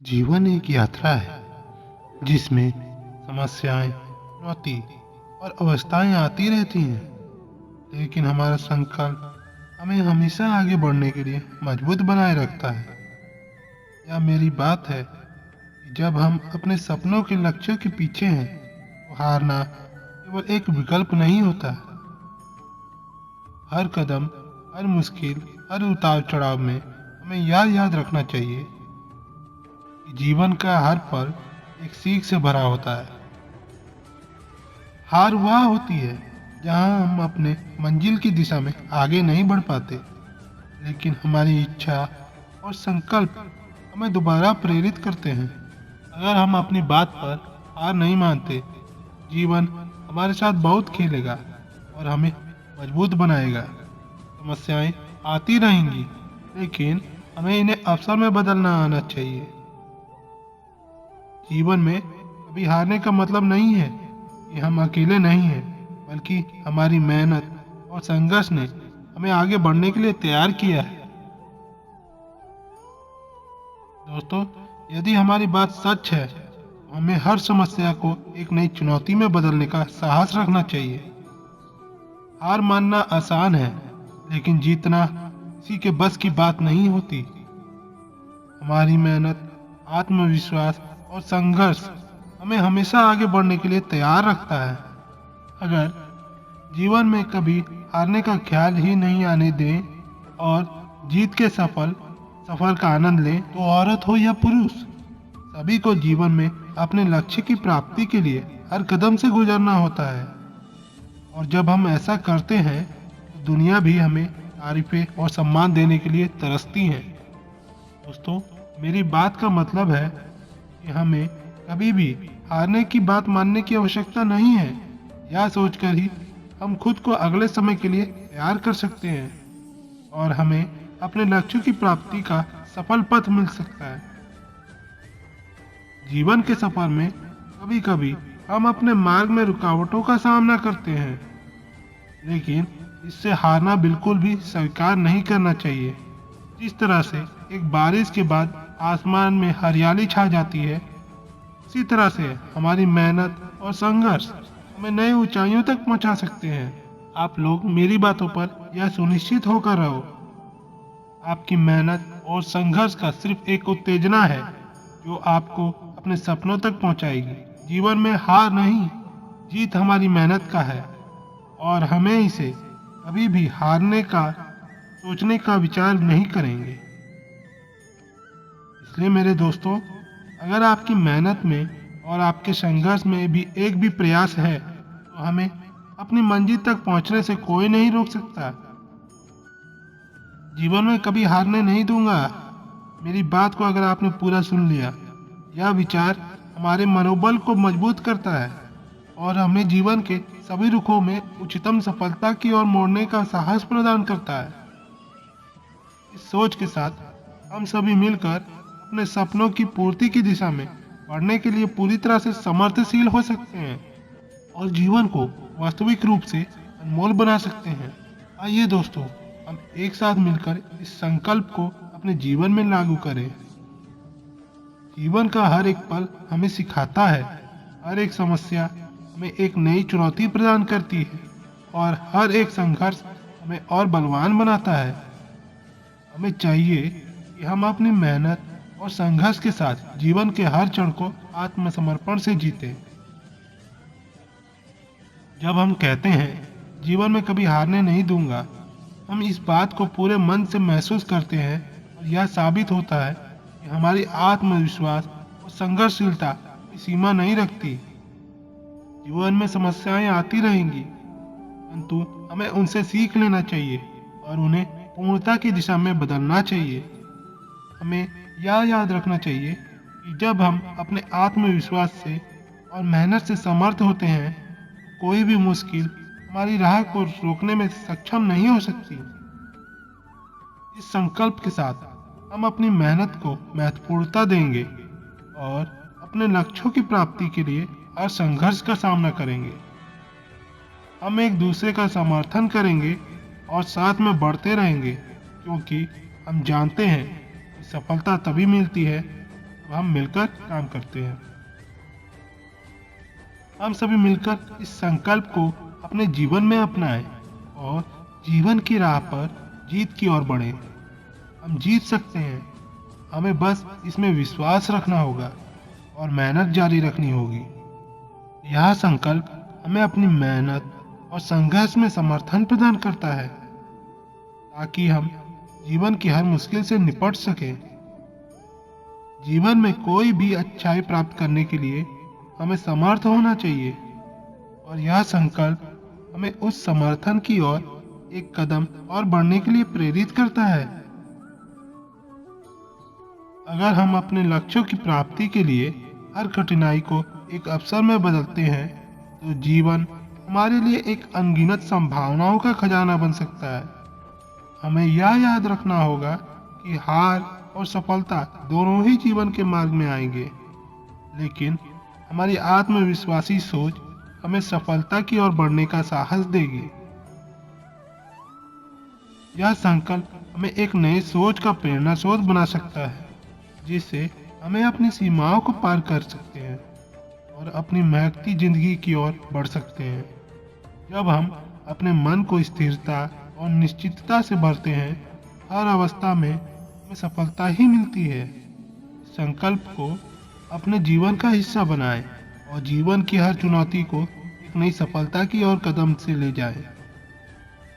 जीवन एक यात्रा है जिसमें समस्याएं, चुनौती और अवस्थाएं आती रहती हैं, लेकिन हमारा संकल्प हमें हमेशा आगे बढ़ने के लिए मजबूत बनाए रखता है। यह मेरी बात है कि जब हम अपने सपनों के लक्ष्यों के पीछे हैं, तो हारना केवल एक विकल्प नहीं होता। हर कदम, हर मुश्किल, हर उतार चढ़ाव में हमें यह याद रखना चाहिए कि जीवन का हर पल एक सीख से भरा होता है। हार वह होती है जहां हम अपने मंजिल की दिशा में आगे नहीं बढ़ पाते, लेकिन हमारी इच्छा और संकल्प हमें दोबारा प्रेरित करते हैं। अगर हम अपनी बात पर हार नहीं मानते, जीवन हमारे साथ बहुत खेलेगा और हमें मजबूत बनाएगा। समस्याएं आती रहेंगी, लेकिन हमें इन्हें अवसर में बदलना आना चाहिए। जीवन में कभी हारने का मतलब नहीं है कि हम अकेले नहीं हैं, बल्कि हमारी मेहनत और संघर्ष ने हमें आगे बढ़ने के लिए तैयार किया है। दोस्तों, यदि हमारी बात सच है, तो हमें हर समस्या को एक नई चुनौती में बदलने का साहस रखना चाहिए। हार मानना आसान है, लेकिन जीतना किसी के बस की बात नहीं होती। हमारी मेहनत, आत्मविश्वास और संघर्ष हमें हमेशा आगे बढ़ने के लिए तैयार रखता है। अगर जीवन में कभी हारने का ख्याल ही नहीं आने दें और जीत के सफर का आनंद लें, तो औरत हो या पुरुष, सभी को जीवन में अपने लक्ष्य की प्राप्ति के लिए हर कदम से गुजरना होता है। और जब हम ऐसा करते हैं, तो दुनिया भी हमें तारीफें और सम्मान देने के लिए तरसती है। दोस्तों, मेरी बात का मतलब है कि हमें कभी भी हारने की बात मानने की आवश्यकता नहीं है। यह सोचकर ही हम खुद को अगले समय के लिए तैयार कर सकते हैं और हमें अपने लक्ष्यों की प्राप्ति का सफल पथ मिल सकता है। जीवन के सफर में कभी कभी हम अपने मार्ग में रुकावटों का सामना करते हैं, लेकिन इससे हारना बिल्कुल भी स्वीकार नहीं करना चाहिए। जिस तरह से एक बारिश के बाद आसमान में हरियाली छा जाती है, उसी तरह से हमारी मेहनत और संघर्ष हमें नई ऊंचाइयों तक पहुंचा सकते हैं। आप लोग मेरी बातों पर यह सुनिश्चित होकर रहो। आपकी मेहनत और संघर्ष का सिर्फ एक उत्तेजना है जो आपको अपने सपनों तक पहुंचाएगी। जीवन में हार नहीं, जीत हमारी मेहनत का है और हमें इसे कभी भी हारने का सोचने का विचार नहीं करेंगे। इसलिए मेरे दोस्तों, अगर आपकी मेहनत में और आपके संघर्ष में भी एक भी प्रयास है, तो हमें अपनी मंजिल तक पहुंचने से कोई नहीं रोक सकता। जीवन में कभी हारने नहीं दूंगा। मेरी बात को अगर आपने पूरा सुन लिया, यह विचार हमारे मनोबल को मजबूत करता है और हमें जीवन के सभी रुखों में उच्चतम सफलता की ओर मोड़ने का साहस प्रदान करता है। इस सोच के साथ हम सभी मिलकर अपने सपनों की पूर्ति की दिशा में बढ़ने के लिए पूरी तरह से समर्थशील हो सकते हैं और जीवन को वास्तविक रूप से अनमोल बना सकते हैं। आइए दोस्तों, हम एक साथ मिलकर इस संकल्प को अपने जीवन में लागू करें। जीवन का हर एक पल हमें सिखाता है, हर एक समस्या हमें एक नई चुनौती प्रदान करती है और हर एक संघर्ष हमें और बलवान बनाता है। हमें चाहिए कि हम अपनी मेहनत और संघर्ष के साथ जीवन के हर क्षण को आत्मसमर्पण से जीते। जब हम कहते हैं जीवन में कभी हारने नहीं दूंगा, हम इस बात को पूरे मन से महसूस करते हैं और यह साबित होता है कि हमारी आत्मविश्वास और संघर्षशीलता की सीमा नहीं रखती। जीवन में समस्याएं आती रहेंगी, परंतु हमें उनसे सीख लेना चाहिए और उन्हें पूर्णता की दिशा में बदलना चाहिए। हमें यह याद रखना चाहिए कि जब हम अपने आत्मविश्वास से और मेहनत से समर्थ होते हैं, तो कोई भी मुश्किल हमारी राह को रोकने में सक्षम नहीं हो सकती। इस संकल्प के साथ हम अपनी मेहनत को महत्वपूर्णता देंगे और अपने लक्ष्यों की प्राप्ति के लिए हर संघर्ष का सामना करेंगे। हम एक दूसरे का समर्थन करेंगे और साथ में बढ़ते रहेंगे, क्योंकि हम जानते हैं कि सफलता तभी मिलती है जब हम मिलकर काम करते हैं। हम सभी मिलकर इस संकल्प को अपने जीवन में अपनाएं और जीवन की राह पर जीत की ओर बढ़ें। हम जीत सकते हैं, हमें बस इसमें विश्वास रखना होगा और मेहनत जारी रखनी होगी। यह संकल्प हमें अपनी मेहनत और संघर्ष में समर्थन प्रदान करता है ताकि हम जीवन की हर मुश्किल से निपट सकें। जीवन में कोई भी अच्छाई प्राप्त करने के लिए हमें समर्थ होना चाहिए और यह संकल्प हमें उस समर्थन की ओर एक कदम और बढ़ने के लिए प्रेरित करता है। अगर हम अपने लक्ष्यों की प्राप्ति के लिए हर कठिनाई को एक अवसर में बदलते हैं तो जीवन हमारे लिए एक अनगिनत संभावनाओं का खजाना बन सकता है। हमें यह याद रखना होगा कि हार और सफलता दोनों ही जीवन के मार्ग में आएंगे, लेकिन हमारी आत्मविश्वासी सोच हमें सफलता की ओर बढ़ने का साहस देगी। यह संकल्प हमें एक नई सोच का प्रेरणा स्रोत बना सकता है, जिससे हमें अपनी सीमाओं को पार कर सकते हैं और अपनी महकती जिंदगी की ओर बढ़ सकते हैं। जब हम अपने मन को स्थिरता और निश्चितता से भरते हैं, हर अवस्था में हमें सफलता ही मिलती है। संकल्प को अपने जीवन का हिस्सा बनाएं और जीवन की हर चुनौती को एक नई सफलता की ओर कदम से ले जाएं।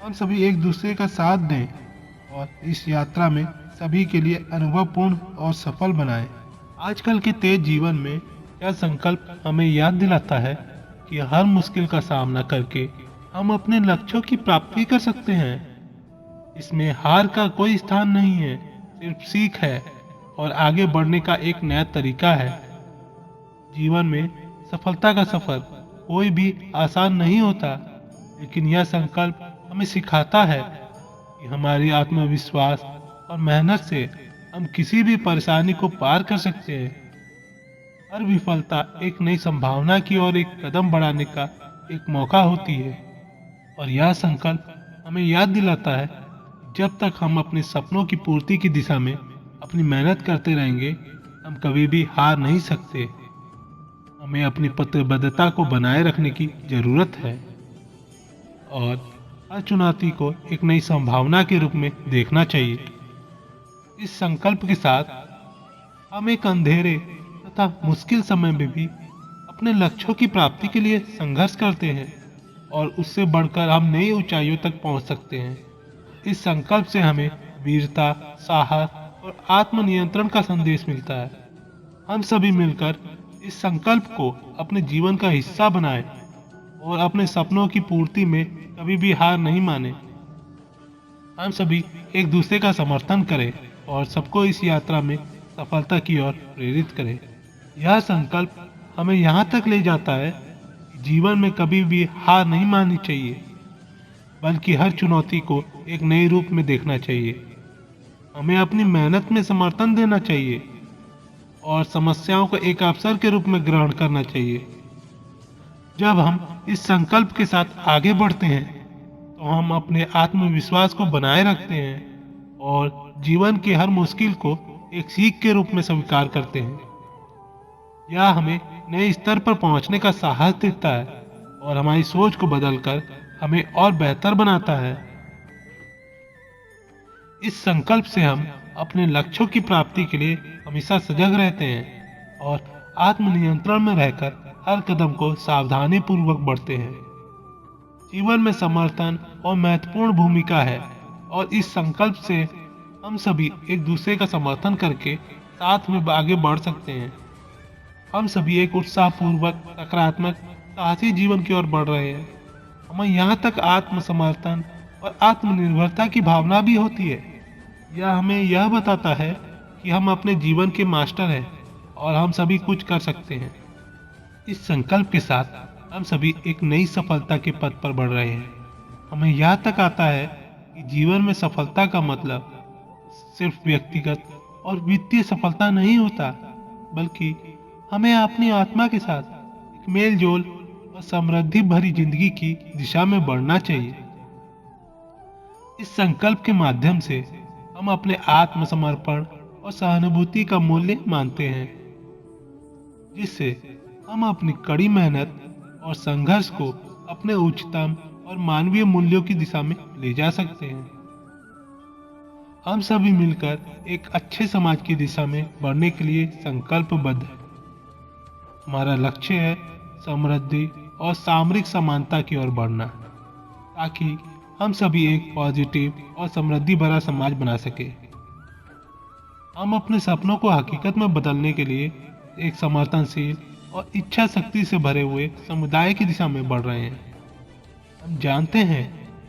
हम सभी एक दूसरे का साथ दें और इस यात्रा में सभी के लिए अनुभवपूर्ण और सफल बनाएं। आजकल के तेज जीवन में यह संकल्प हमें याद दिलाता है कि हर मुश्किल का सामना करके हम अपने लक्ष्यों की प्राप्ति कर सकते हैं। इसमें हार का कोई स्थान नहीं है, सिर्फ सीख है और आगे बढ़ने का एक नया तरीका है। जीवन में सफलता का सफर कोई भी आसान नहीं होता, लेकिन यह संकल्प हमें सिखाता है कि हमारी आत्मविश्वास और मेहनत से हम किसी भी परेशानी को पार कर सकते हैं। हर विफलता एक नई संभावना की ओर एक कदम बढ़ाने का एक मौका होती है और यह संकल्प हमें याद दिलाता है कि जब तक हम अपने सपनों की पूर्ति की दिशा में अपनी मेहनत करते रहेंगे, हम कभी भी हार नहीं सकते। हमें अपनी प्रतिबद्धता को बनाए रखने की जरूरत है और हर चुनौती को एक नई संभावना के रूप में देखना चाहिए। इस संकल्प के साथ हम एक अंधेरे तथा मुश्किल समय में भी अपने लक्ष्यों की प्राप्ति के लिए संघर्ष करते हैं और उससे बढ़कर हम नई ऊंचाइयों तक पहुंच सकते हैं। इस संकल्प से हमें वीरता, साहस और आत्मनियंत्रण का संदेश मिलता है। हम सभी मिलकर इस संकल्प को अपने जीवन का हिस्सा बनाएं और अपने सपनों की पूर्ति में कभी भी हार नहीं माने। हम सभी एक दूसरे का समर्थन करें और सबको इस यात्रा में सफलता की ओर प्रेरित करें। यह संकल्प हमें यहाँ तक ले जाता है कि जीवन में कभी भी हार नहीं माननी चाहिए, बल्कि हर चुनौती को एक नए रूप में देखना चाहिए। हमें अपनी मेहनत में समर्थन देना चाहिए और समस्याओं को एक अवसर के रूप में ग्रहण करना चाहिए। जब हम इस संकल्प के साथ आगे बढ़ते हैं तो हम अपने आत्मविश्वास को बनाए रखते हैं और जीवन की हर मुश्किल को एक सीख के रूप में स्वीकार करते हैं। यह हमें नए स्तर पर पहुंचने का साहस देता है और हमारी सोच को बदलकर हमें और बेहतर बनाता है। इस संकल्प से हम अपने लक्ष्यों की प्राप्ति के लिए हमेशा सजग रहते हैं और आत्मनियंत्रण में रहकर हर कदम को सावधानी पूर्वक बढ़ते हैं। जीवन में समर्थन और महत्वपूर्ण भूमिका है और इस संकल्प से हम सभी एक दूसरे का समर्थन करके साथ में आगे बढ़ सकते हैं। हम सभी एक उत्साहपूर्वक, सकारात्मक, साहसी जीवन की ओर बढ़ रहे हैं। हमें यहाँ तक आत्मसमर्थन और आत्मनिर्भरता की भावना भी होती है। यह हमें यह बताता है कि हम अपने जीवन के मास्टर हैं और हम सभी कुछ कर सकते हैं। इस संकल्प के साथ हम सभी एक नई सफलता के पथ पर बढ़ रहे हैं। हमें यहाँ तक आता है कि जीवन में सफलता का मतलब सिर्फ व्यक्तिगत और वित्तीय सफलता नहीं होता, बल्कि हमें अपनी आत्मा के साथ एक मेल जोल और समृद्धि भरी जिंदगी की दिशा में बढ़ना चाहिए। इस संकल्प के माध्यम से हम अपने आत्मसमर्पण और सहानुभूति का मूल्य मानते हैं, जिससे हम अपनी कड़ी मेहनत और संघर्ष को अपने उच्चतम और मानवीय मूल्यों की दिशा में ले जा सकते हैं। हम सभी मिलकर एक अच्छे समाज की दिशा में बढ़ने के लिए संकल्पबद्ध हैं। हमारा लक्ष्य है समृद्धि और सामरिक समानता की ओर बढ़ना, ताकि हम सभी एक पॉजिटिव और समृद्धि भरा समाज बना सके। हम अपने सपनों को हकीकत में बदलने के लिए एक समर्थनशील और इच्छा शक्ति से भरे हुए समुदाय की दिशा में बढ़ रहे हैं। हम जानते हैं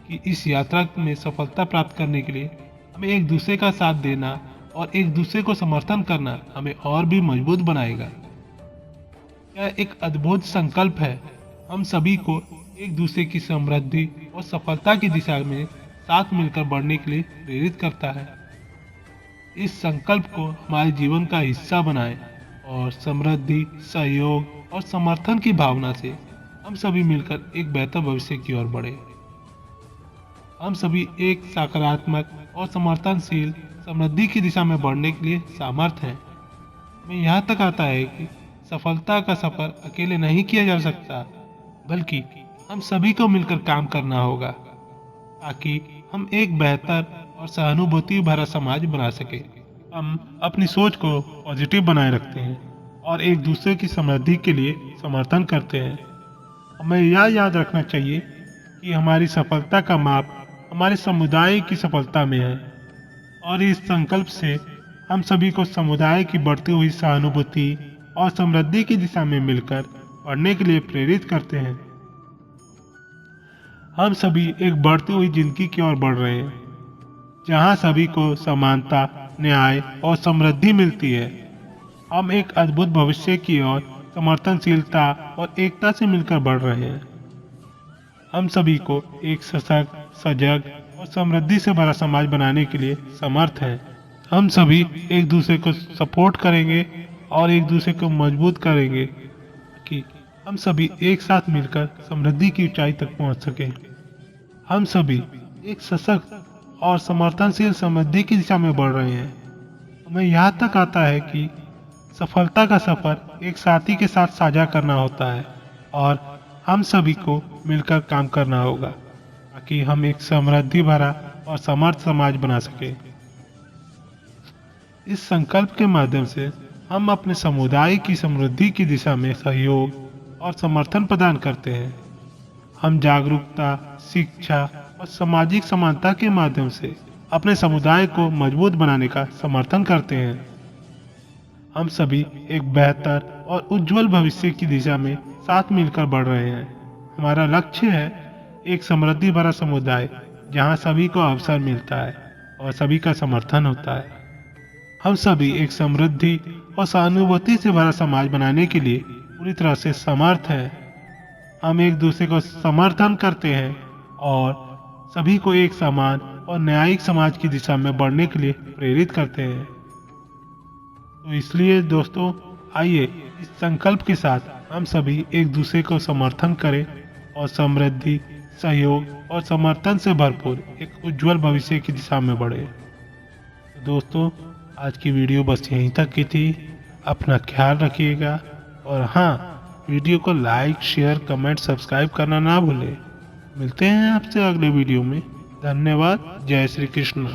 कि इस यात्रा में सफलता प्राप्त करने के लिए हमें एक दूसरे का साथ देना और एक दूसरे को समर्थन करना हमें और भी मजबूत बनाएगा। यह एक अद्भुत संकल्प है। हम सभी को एक दूसरे की समृद्धि और सफलता की दिशा में साथ मिलकर बढ़ने के लिए प्रेरित करता है। इस संकल्प को हमारे जीवन का हिस्सा बनाएं और समृद्धि, सहयोग और समर्थन की भावना से हम सभी मिलकर एक बेहतर भविष्य की ओर बढ़े। हम सभी एक सकारात्मक और समर्थनशील समृद्धि की दिशा में बढ़ने के लिए सामर्थ्य हैं। मैं यहाँ तक आता है कि सफलता का सफर अकेले नहीं किया जा सकता, बल्कि हम सभी को मिलकर काम करना होगा, ताकि हम एक बेहतर और सहानुभूति भरा समाज बना सके। हम अपनी सोच को पॉजिटिव बनाए रखते हैं और एक दूसरे की समृद्धि के लिए समर्थन करते हैं। हमें यह याद रखना चाहिए कि हमारी सफलता का माप हमारे समुदाय की सफलता में है, और इस संकल्प से हम सभी को समुदाय की बढ़ती हुई सहानुभूति और समृद्धि की दिशा में मिलकर बढ़ने के लिए प्रेरित करते हैं। हम सभी एक बढ़ती हुई जिंदगी की ओर बढ़ रहे हैं, जहां सभी को समानता, न्याय और समृद्धि मिलती है। हम एक अद्भुत भविष्य की ओर समर्थनशीलता और एकता से मिलकर बढ़ रहे हैं। हम सभी को एक सशक्त, सजग और समृद्धि से भरा समाज बनाने के लिए समर्थ हैं। हम सभी एक दूसरे को सपोर्ट करेंगे और एक दूसरे को मजबूत करेंगे कि हम सभी एक साथ मिलकर समृद्धि की ऊंचाई तक पहुंच सकें। हम सभी एक सशक्त और समर्थनशील समृद्धि की दिशा में बढ़ रहे हैं। हमें यहाँ तक आता है कि सफलता का सफर एक साथी के साथ साझा करना होता है, और हम सभी को मिलकर काम करना होगा, ताकि हम एक समृद्धि भरा और समर्थ समाज बना सके। इस संकल्प के माध्यम से हम अपने समुदाय की समृद्धि की दिशा में सहयोग और समर्थन प्रदान करते हैं। हम जागरूकता, शिक्षा और सामाजिक समानता के माध्यम से अपने समुदाय को मजबूत बनाने का समर्थन करते हैं। हम सभी एक बेहतर और उज्जवल भविष्य की दिशा में साथ मिलकर बढ़ रहे हैं। हमारा लक्ष्य है एक समृद्धि भरा समुदाय, जहां सभी को अवसर मिलता है और सभी का समर्थन होता है। हम सभी एक समृद्धि और सहानुभूति से भरा समाज बनाने के लिए पूरी तरह से समर्थ हैं। हम एक दूसरे को समर्थन करते हैं और सभी को एक समान और न्यायिक समाज की दिशा में बढ़ने के लिए प्रेरित करते हैं। तो इसलिए दोस्तों, आइए इस संकल्प के साथ हम सभी एक दूसरे को समर्थन करें और समृद्धि, सहयोग और समर्थन से भरपूर एक उज्जवल भविष्य की दिशा में बढ़े। दोस्तों, आज की वीडियो बस यहीं तक की थी। अपना ख्याल रखिएगा, और हाँ, वीडियो को लाइक, शेयर, कमेंट, सब्सक्राइब करना ना भूलें। मिलते हैं आपसे अगले वीडियो में। धन्यवाद। जय श्री कृष्ण।